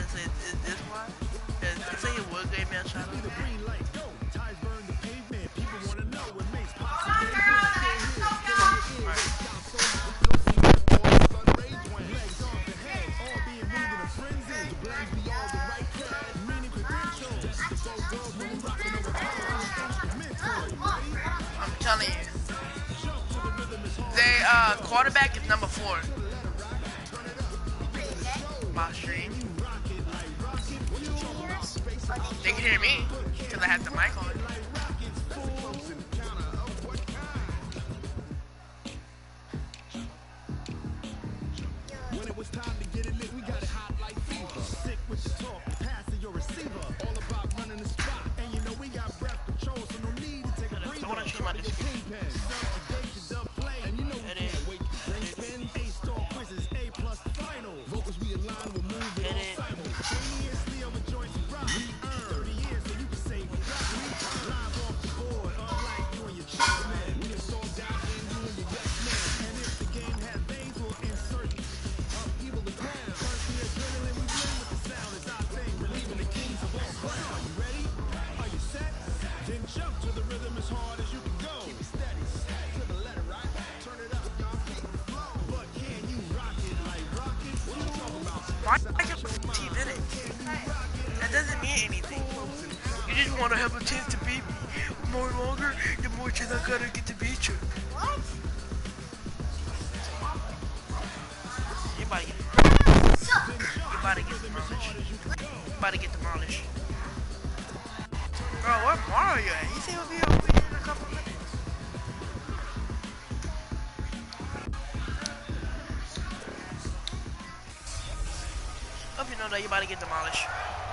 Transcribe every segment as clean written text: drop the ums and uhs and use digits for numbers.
to say, is this why? Because you say you would give me a shout out. I'm telling you. They quarterback is number 4. My stream. They can hear me because I have the mic on. When it was time to get it lit, we got it hot like fever. Sick with the talk, passing your receiver. All about running the spot, and you know we got breath control, so no need to take a breather. I want to shoot my disc. And you know we can't wait. Spin A-star quizzes, A+ final. Vocals we align, we'll move it all simultaneously over joints and rock. We earn 30 years, so you can say we got me. Live off the board, unlike you and your chess man. We are sold out and you and your yes man. And if the game has veins, we'll insert upheaval the ground. First the adrenaline, we win with the sound. It's our thing, relieving the kings of all ground. Are you ready? Are you set? Then jump to the rhythm as hard as you can go. Keep it steady, to the letter, right? Turn it up, y'all keep it flow. But can you rock it like rockets? What you talking about? Why I just put team in it? That doesn't mean anything. You just want to have a chance to beat me. The more longer, the more chance I gotta get to beat you. What? You about to get demolished. You about to get demolished. Bro, where Mario at? He said he'll be over here in a couple minutes. Hope you know that you about to get demolished.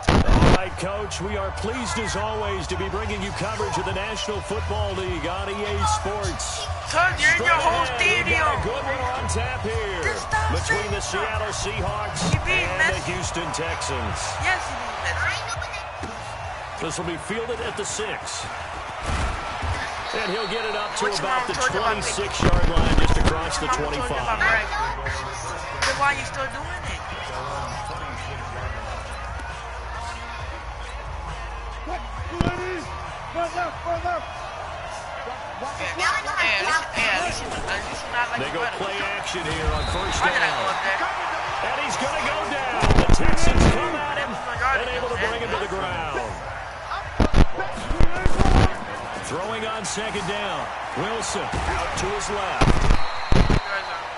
All right, Coach, we are pleased as always to be bringing you coverage of the National Football League on EA Sports. Son, you're in your whole stadium. A good one on tap here between the Seattle Seahawks and the Houston Texans. Yes, you beat Messi. This will be fielded at the 6. And he'll get it up to about the 26-yard line, just across the 25. Then why are you still doing it? They go play action here on first down. And he's going to go down. The Texans come at him and able to bring him to the ground. Throwing on second down. Wilson out to his left.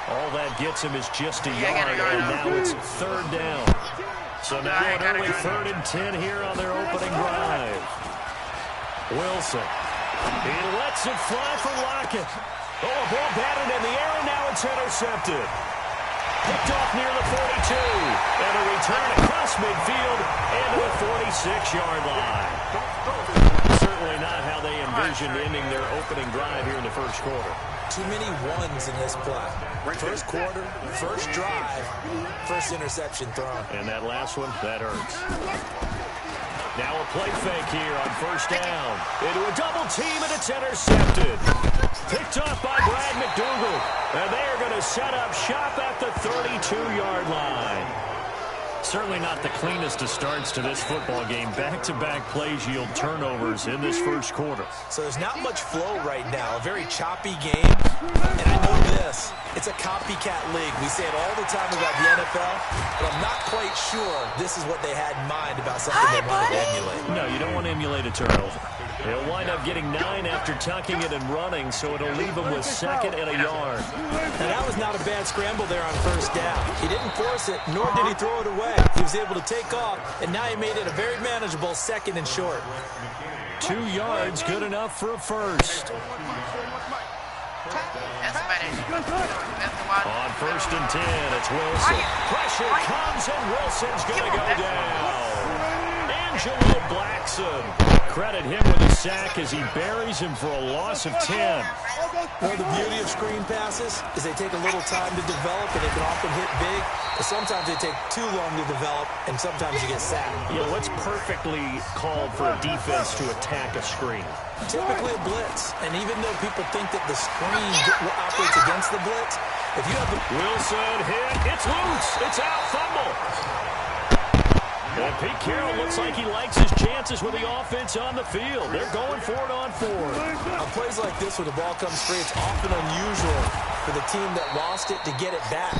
All that gets him is just a yard, and now it's third down. So now an early 3rd and 10 here on their opening drive. Wilson. He lets it fly for Lockett. Oh, a ball batted in the air, and now it's intercepted. Picked off near the 42. And a return across midfield and to the 46-yard line. Certainly not how they envisioned ending their opening drive here in the first quarter. Too many ones in this play. First quarter, first drive, first interception thrown. And that last one, that hurts. Now a play fake here on first down. Into a double team, and it's intercepted. Picked off by Brad McDougal. And they are going to set up shop at the 32-yard line. Certainly not the cleanest of starts to this football game. Back-to-back plays yield turnovers in this first quarter. So there's not much flow right now. A very choppy game. And I know this. It's a copycat league. We say it all the time about the NFL, but I'm not quite sure this is what they had in mind about something they wanted to emulate. No, you don't want to emulate a turnover. He'll wind up getting 9 after tucking it and running, so it'll leave him with 2nd and a yard. And that was not a bad scramble there on first down. He didn't force it, nor did he throw it away. He was able to take off, and now he made it a very manageable 2nd and short. 2 yards, good enough for a first. On first and 10, it's Wilson. Pressure comes, and Wilson's going to go down. Angelo Blackson. Credit him with a sack as he buries him for a loss of 10. Well, the beauty of screen passes is they take a little time to develop, and they can often hit big. But sometimes they take too long to develop, and sometimes you get sacked. You know, what's perfectly called for a defense to attack a screen? Typically a blitz. And even though people think that the screen operates against the blitz, if you have the... Wilson hit. It's loose. It's out. Fumble. And Pete Carroll looks like he likes his chances with the offense on the field. They're going for it on 4. On plays like this where the ball comes free, it's often unusual for the team that lost it to get it back.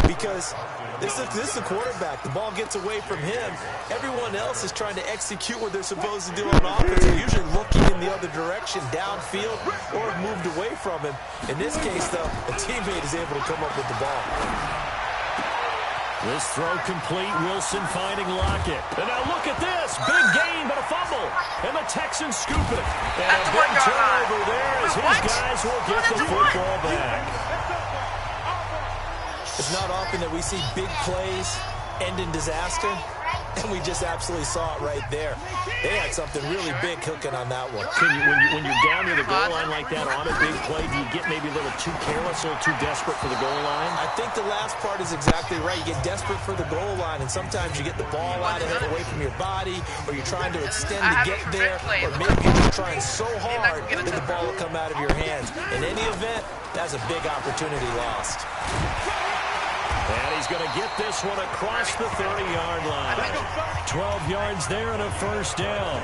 Because this is the quarterback. The ball gets away from him. Everyone else is trying to execute what they're supposed to do on offense. They're usually looking in the other direction, downfield, or have moved away from him. In this case, though, a teammate is able to come up with the ball. This throw complete. Wilson finding Lockett. And now look at this. Big gain, but a fumble. And the Texans scoop it. And a big turnover there as his guys will get the football back. It's not often that we see big plays end in disaster, and we just absolutely saw it right there. They had something really big cooking on that one. When you're down near the goal line like that on a big play, do you get maybe a little too careless, a little too desperate for the goal line? I think the last part is exactly right. You get desperate for the goal line, and sometimes you get the ball out of it away from your body, or you're trying to extend to get there, or maybe you're just trying so hard that the ball will come out of your hands. In any event, that's a big opportunity lost. And he's going to get this one across the 30-yard line. 12 yards there and a first down.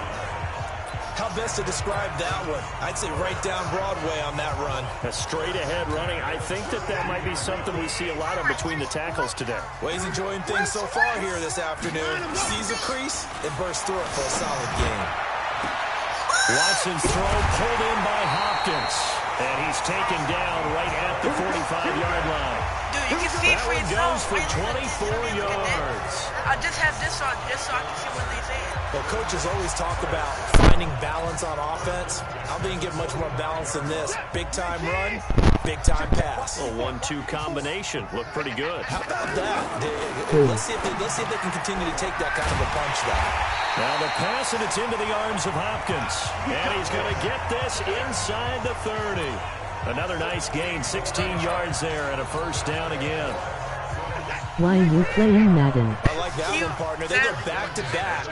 How best to describe that one? I'd say right down Broadway on that run. A straight-ahead running. I think that might be something we see a lot of between the tackles today. Well, he's enjoying things so far here this afternoon. Sees a crease and bursts through it for a solid game. Watson's throw pulled in by Hopkins. And he's taken down right at the 45-yard line. Dude, you can see for yourself. Goes for 24 yards. I just have this on just so I can see what they say. Well, coaches always talk about finding balance on offense. I'm being given much more balance than this. Big-time run, big-time pass. A 1-2 combination. Looked pretty good. How about that? Let's see if they can continue to take that kind of a punch, though. Now the pass, and it's into the arms of Hopkins. And he's going to get this inside the 30. Another nice gain, 16 yards there, and a first down again. Why are you playing Madden? I like that one, partner. They go back-to-back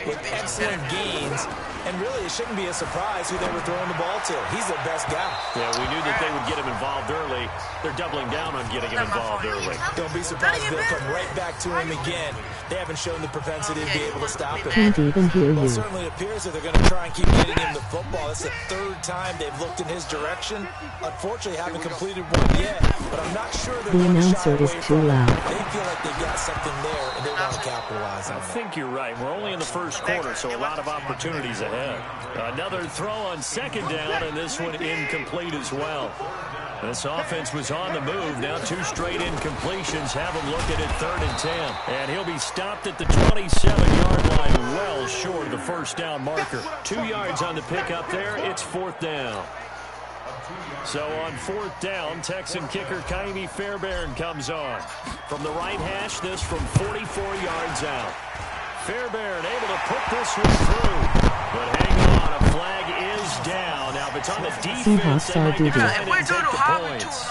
with excellent gains. And really, it shouldn't be a surprise who they were throwing the ball to. He's their best guy. Yeah, we knew that they would get him involved early. They're doubling down on getting him involved early. Don't be surprised if they'll come right back to him again. They haven't shown the propensity to be able to stop him. Can't even hear Well, you. certainly it appears that they're going to try and keep getting him the football. That's the third time they've looked in his direction. Unfortunately, haven't completed one yet, but I'm not sure they're The going to announcer shy is away too from it. loud. They feel like they've got something there, and they want to capitalize on I it. think you're right. We're only in the first quarter, so a lot of opportunities ahead. Another throw on second down, and this one incomplete as well. This offense was on the move. Now 2 straight incompletions have him looking at 3rd and 10. And he'll be stopped at the 27-yard line, well short of the first down marker. 2 yards on the pickup there. It's 4th down. So on 4th down, Texan kicker Kaimi Fairbairn comes on. From the right hash, this from 44 yards out. Fairbairn able to put this one through. But hang on, a flag is down. Now, if it's on the defense, they might decide to take the points.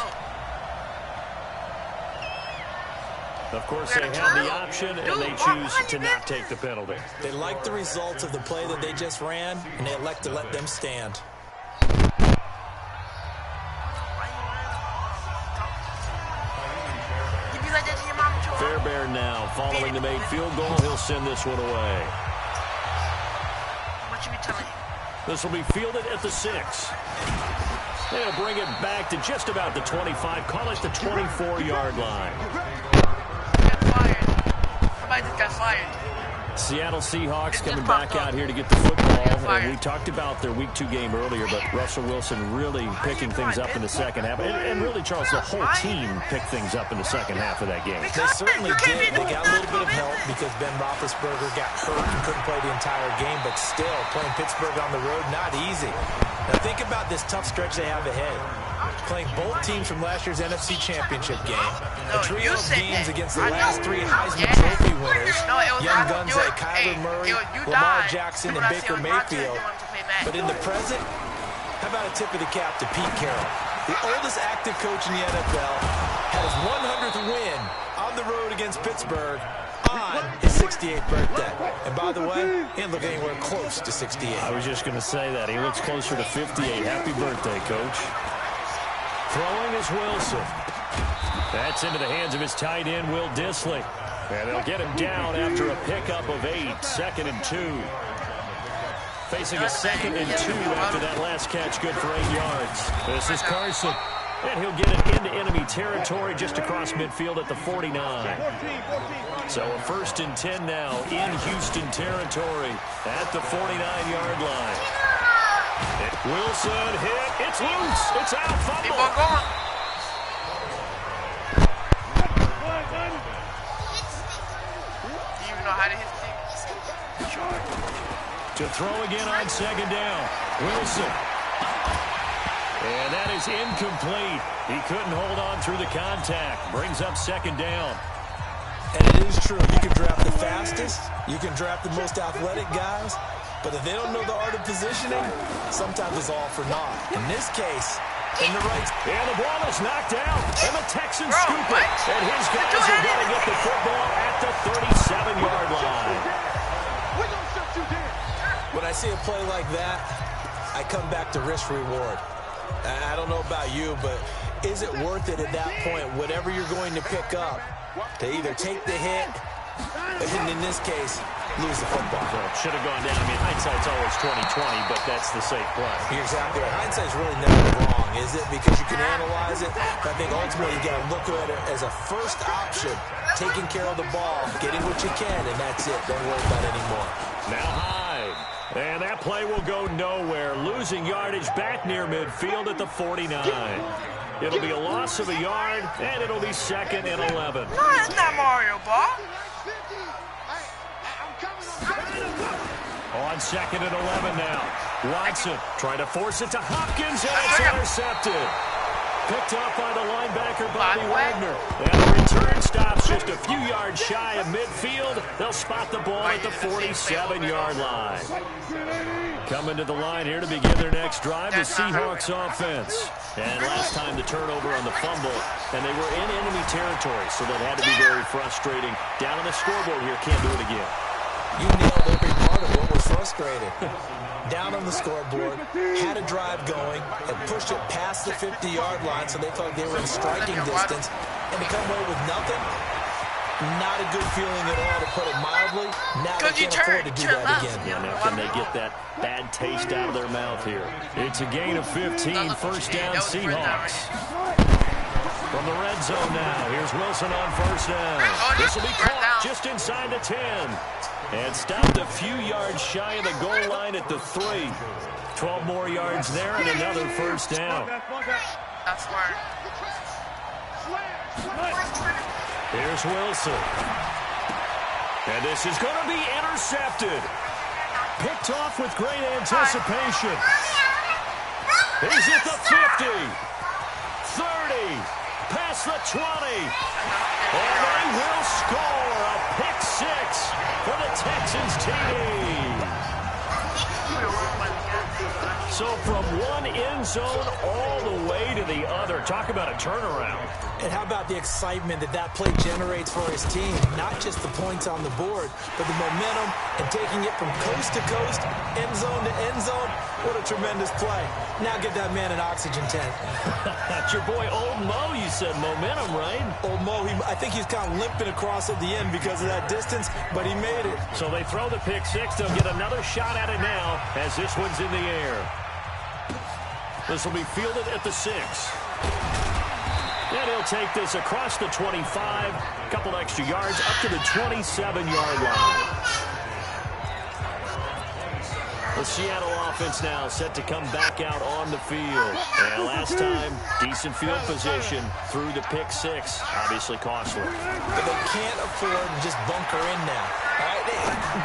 Of course, they have the option, and they choose to not take the penalty. They like the results of the play that they just ran, and they elect to let them stand. Fairbairn now, following the made field goal, he'll send this one away. What you be telling me? This will be fielded at the 6. They'll bring it back to just about the 25. Call it the 24-yard line. Got fired. Somebody just got fired. Seattle Seahawks coming back out here to get the football. And we talked about their Week 2 game earlier, but Russell Wilson really picking things up in the second half. And really, Charles, the whole team picked things up in the second half of that game. They certainly did. They got a little bit of help because Ben Roethlisberger got hurt and couldn't play the entire game, but still, playing Pittsburgh on the road, not easy. Now think about this tough stretch they have ahead. Playing both teams from last year's NFC Championship game. A trio of games against the last 3 Heisman Trophy winners. Young guns like Kyler Murray, Lamar Jackson, and Baker Mayfield. But in the present, how about a tip of the cap to Pete Carroll? The oldest active coach in the NFL had his 100th win on the road against Pittsburgh on his 68th birthday. And by the way, he didn't look anywhere close to 68. I was just going to say that. He looks closer to 58. Happy birthday, Coach. Throwing is Wilson. That's into the hands of his tight end, Will Dissly. And they'll get him down after a pickup of 8, 2nd and 2. Facing a 2nd and 2 after that last catch, good for 8 yards. This is Carson. And he'll get it into enemy territory just across midfield at the 49. So a 1st and 10 now in Houston territory at the 49-yard line. Wilson hit. It's loose. It's out. Fumble. Keep on going. Do you even know how to hit the team? To throw again on 2nd down. Wilson. And that is incomplete. He couldn't hold on through the contact. Brings up 2nd down. And it is true. You can draft the fastest. You can draft the most athletic guys. But if they don't know the art of positioning, sometimes it's all for naught. In this case, in the right... And the ball is knocked out. And the Texans scoop it. And his guys are going to get the football at the 37-yard line. When I see a play like that, I come back to risk-reward. I don't know about you, but is it worth it at that point, whatever you're going to pick up, to either take the hit, and in this case, lose the football? Well, it should have gone down. I mean, hindsight's always 20/20, but that's the safe play. You're exactly right. Hindsight's really never wrong, is it? Because you can analyze it. But I think ultimately you got to look at it as a first option, taking care of the ball, getting what you can, and that's it. Don't worry about it anymore. Now Hyde. And that play will go nowhere. Losing yardage back near midfield at the 49. It'll be a loss of a yard, and it'll be 2nd and 11. No, it's not Mario Ball. On 2nd and 11 now. Watson trying to force it to Hopkins, and it's intercepted. Picked up by the linebacker, Bobby Wagner. And the return stops just a few yards shy of midfield. They'll spot the ball at the 47-yard line. Coming to the line here to begin their next drive, the Seahawks offense. And last time the turnover on the fumble, and they were in enemy territory, so that had to be very frustrating. Down on the scoreboard here, can't do it again. You nailed every part of what was frustrating. Down on the scoreboard, had a drive going, and pushed it past the 50-yard line, so they thought they were in striking distance. And to come away with nothing, not a good feeling at all, to put it mildly. Now they can't afford to do that again. Yeah, now can they get that bad taste out of their mouth here? It's a gain of 15, 1st down Seahawks. From the red zone now, here's Wilson on 1st down. This will be caught just inside the 10. And stopped a few yards shy of the goal line at the 3. 12 more yards there and another 1st down. That's smart. Here's Wilson. And this is going to be intercepted. Picked off with great anticipation. He's at the 50. 30. Past the 20. And they will score a pick 6 for the Texans TD. So from one end zone all the way to the other. Talk about a turnaround. And how about the excitement that that play generates for his team? Not just the points on the board, but the momentum and taking it from coast to coast, end zone to end zone. What a tremendous play. Now get that man an oxygen tank. That's your boy Old Mo. You said momentum, right? Old Mo, I think he's kind of limping across at the end because of that distance, but he made it. So they throw the pick 6. They'll get another shot at it now as this one's in the air. This will be fielded at the 6. And he'll take this across the 25, a couple extra yards up to the 27-yard line. The Seattle offense now set to come back out on the field. And last time, decent field position through the pick 6. Obviously costly. But they can't afford to just bunker in now. All right?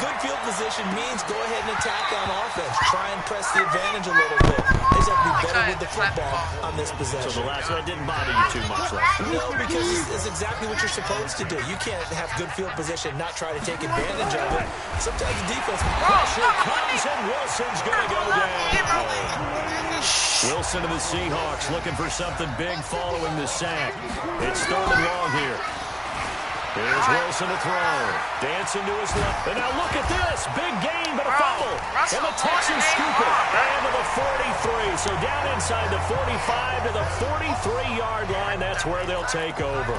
Good field position means go ahead and attack on offense. Try and press the advantage a little bit. They just have to be better with the football on this possession. So the last one didn't bother you too much last time. No, because it's exactly what you're supposed to do. You can't have good field position, not try to take advantage of it. Sometimes the defense... Pressure comes and Wilson's going to go down. Wilson to the Seahawks looking for something big following the sack. It's 3rd and long here. Here's Wilson to throw. Dancing to his left. And now look at this. Big gain, but a fumble. And the Texans scoop it. And to the 43. So down inside the 45 to the 43-yard line. That's where they'll take over.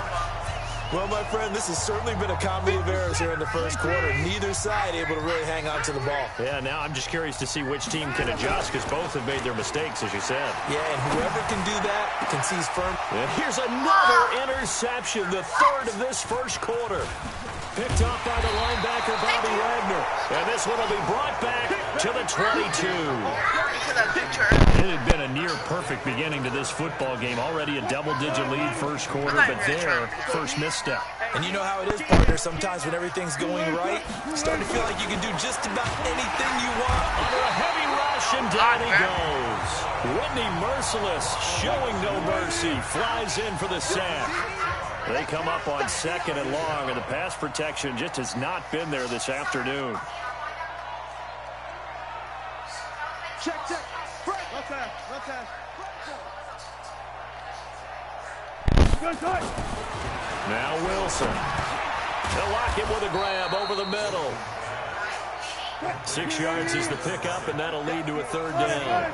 Well, my friend, this has certainly been a comedy of errors here in the first quarter. Neither side able to really hang on to the ball. Yeah, now I'm just curious to see which team can adjust because both have made their mistakes, as you said. Yeah, and whoever can do that can seize firm. And here's another interception, the third of this first quarter. Picked up by the linebacker, Bobby Wagner. And this one will be brought back to the 22. It had been a near-perfect beginning to this football game. Already a double-digit lead first quarter, but there, first misstep. And you know how it is, partner. Sometimes when everything's going right, you start to feel like you can do just about anything you want. Under a heavy rush, and down he goes. Whitney Merciless, showing no mercy, flies in for the sack. They come up on 2nd and long, and the pass protection just has not been there this afternoon. Check. Left pass. Now Wilson. They'll lock him with a grab over the middle. 6 yards is the pickup, and that'll lead to a third down.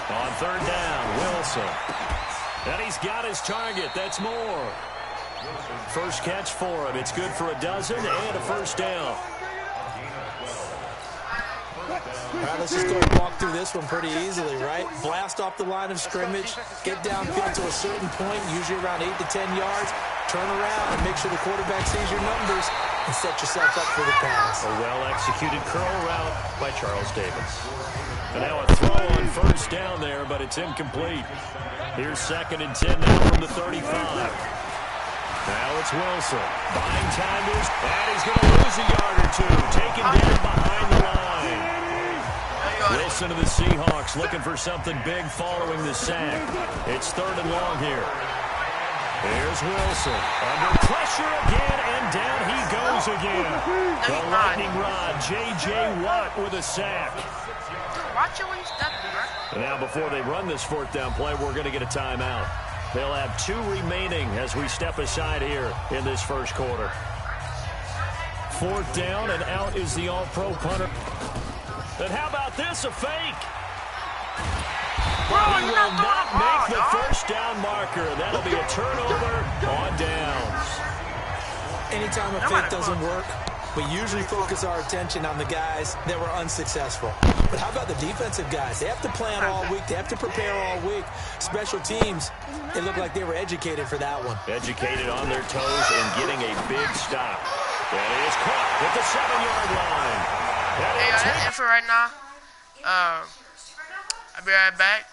On third down, Wilson. And he's got his target. That's more. First catch for him. It's good for a dozen and a first down. All right, let's just go and walk through this one pretty easily, right? Blast off the line of scrimmage, get downfield to a certain point, usually around 8 to 10 yards, turn around and make sure the quarterback sees your numbers and set yourself up for the pass. A well-executed curl route by Charles Davis. And now a throw on first down there, but it's incomplete. Here's 2nd and 10 now from the 35. Now it's Wilson. Buying time to his, and he's going to lose a yard or two. Taken down behind the line. Wilson to the Seahawks looking for something big following the sack. It's 3rd and long here. Here's Wilson. Under pressure again, and down he goes again. The lightning rod, J.J. Watt with a sack. Watch it when you step there. And now before they run this 4th down play, we're going to get a timeout. They'll have 2 remaining as we step aside here in this first quarter. 4th down, and out is the all-pro punter. And how about this, a fake? Well, he will not make the first down marker. That'll be a turnover on downs. Anytime a fake doesn't work, we usually focus our attention on the guys that were unsuccessful. But how about the defensive guys? They have to plan all week. They have to prepare all week. Special teams, they look like they were educated for that one. Educated on their toes and getting a big stop. That is caught at the 7-yard line. Hey, that's it for right now. I'll be right back.